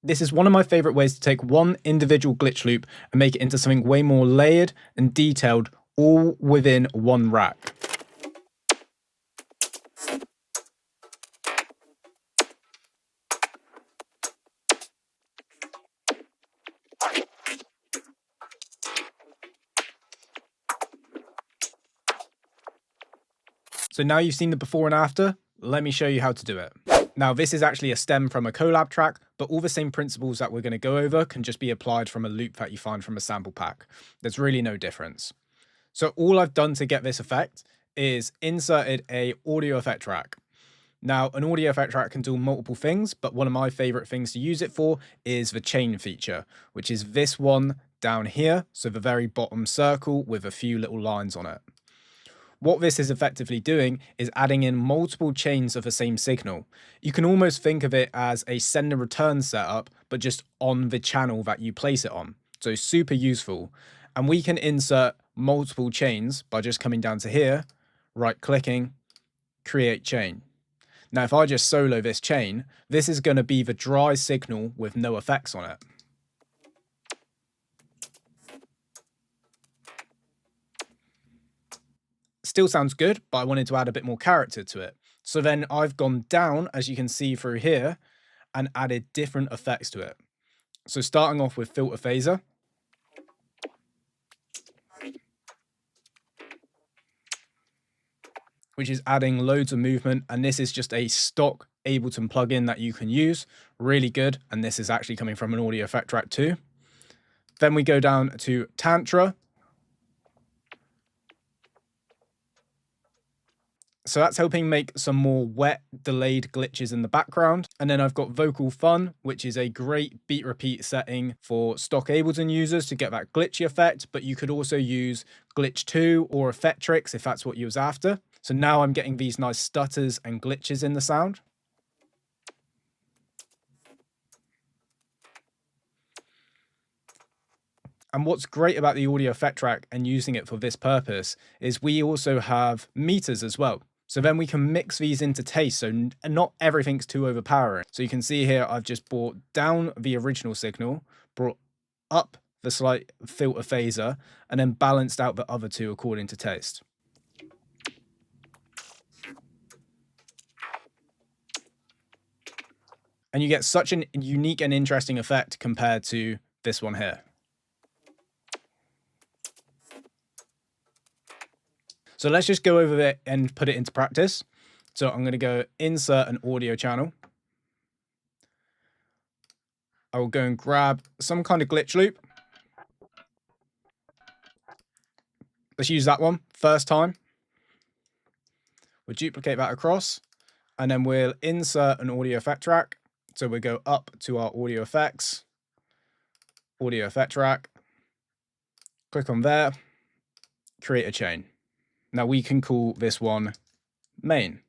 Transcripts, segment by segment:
This is one of my favorite ways to take one individual glitch loop and make it into something way more layered and detailed, all within one rack. So now you've seen the before and after, let me show you how to do it. Now this is actually a stem from a collab track, but all the same principles that we're going to go over can just be applied from a loop that you find from a sample pack. There's really no difference. So all I've done to get this effect is inserted a audio effect rack. Now an audio effect track can do multiple things, but one of my favorite things to use it for is the chain feature, which is this one down here. So the very bottom circle with a few little lines on it. What this is effectively doing is adding in multiple chains of the same signal. You can almost think of it as a send and return setup, but just on the channel that you place it on. So super useful. And we can insert multiple chains by just coming down to here, right clicking, create chain. Now, if I just solo this chain, this is going to be the dry signal with no effects on it. Still sounds good, but I wanted to add a bit more character to it. So then I've gone down, as you can see through here, and added different effects to it. So starting off with filter phaser. Which is adding loads of movement, and this is just a stock Ableton plugin that you can use. Really good, and this is actually coming from an audio effect track too. Then we go down to Tantra. So that's helping make some more wet, delayed glitches in the background. And then I've got Vocal Fun, which is a great beat repeat setting for stock Ableton users to get that glitchy effect, but you could also use Glitch 2 or Effectrix if that's what you was after. So now I'm getting these nice stutters and glitches in the sound. And what's great about the audio effect track and using it for this purpose is we also have meters as well. So then we can mix these into taste, so not everything's too overpowering. So you can see here, I've just brought down the original signal, brought up the slight filter phaser, and then balanced out the other two according to taste. And you get such a unique and interesting effect compared to this one here. So let's just go over it and put it into practice. So I'm going to go insert an audio channel. I will go and grab some kind of glitch loop. Let's use that one first time. We'll duplicate that across, and then we'll insert an audio effect track. So we'll go up to our audio effects, audio effect track, click on there, create a chain. Now we can call this one main.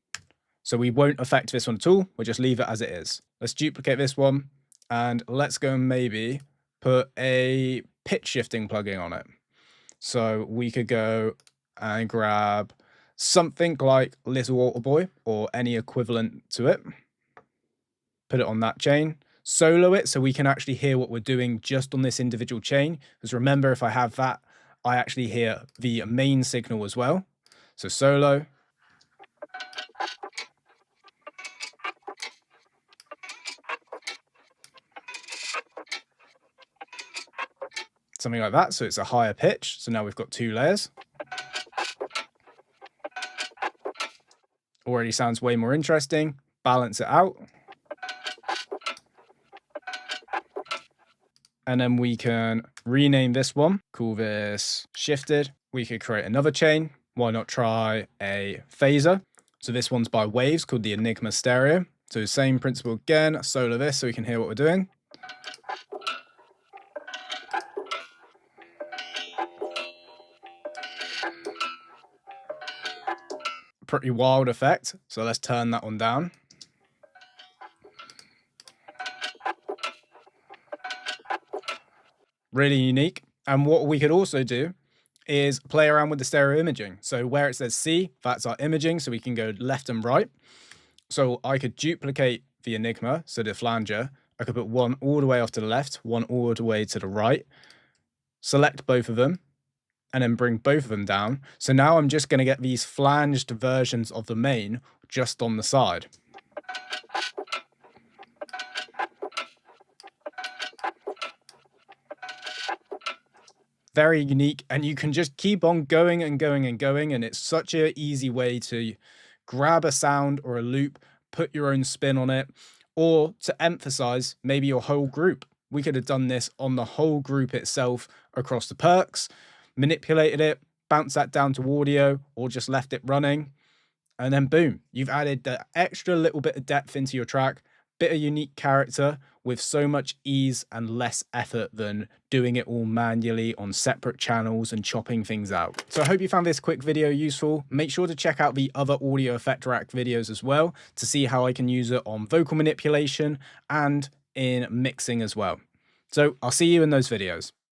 So we won't affect this one at all. We'll just leave it as it is. Let's duplicate this one, and let's go and maybe put a pitch shifting plugin on it. So we could go and grab something like Little Alter Boy or any equivalent to it. Put it on that chain, solo it so we can actually hear what we're doing just on this individual chain. Because remember, if I have that, I actually hear the main signal as well. So solo. Something like that, so it's a higher pitch. So now we've got two layers. Already sounds way more interesting. Balance it out. And then we can rename this one, call this shifted. We could create another chain. Why not try a phaser? So this one's by waves called the Enigma Stereo. So same principle again, solo this so we can hear what we're doing. Pretty wild effect. So let's turn that one down. Really unique. And what we could also do is play around with the stereo imaging. So where it says C, that's our imaging, so we can go left and right. So I could duplicate the Enigma, so the flanger, I could put one all the way off to the left, one all the way to the right, select both of them, and then bring both of them down. So now I'm just going to get these flanged versions of the main just on the side. Very unique, and you can just keep on going and going and going, and it's such an easy way to grab a sound or a loop, put your own spin on it, or to emphasize maybe your whole group. We could have done this on the whole group itself across the perks, manipulated it, bounced that down to audio, or just left it running, and then boom, you've added the extra little bit of depth into your track, bit of unique character with so much ease and less effort than doing it all manually on separate channels and chopping things out. So I hope you found this quick video useful. Make sure to check out the other audio effect rack videos as well to see how I can use it on vocal manipulation and in mixing as well. So I'll see you in those videos.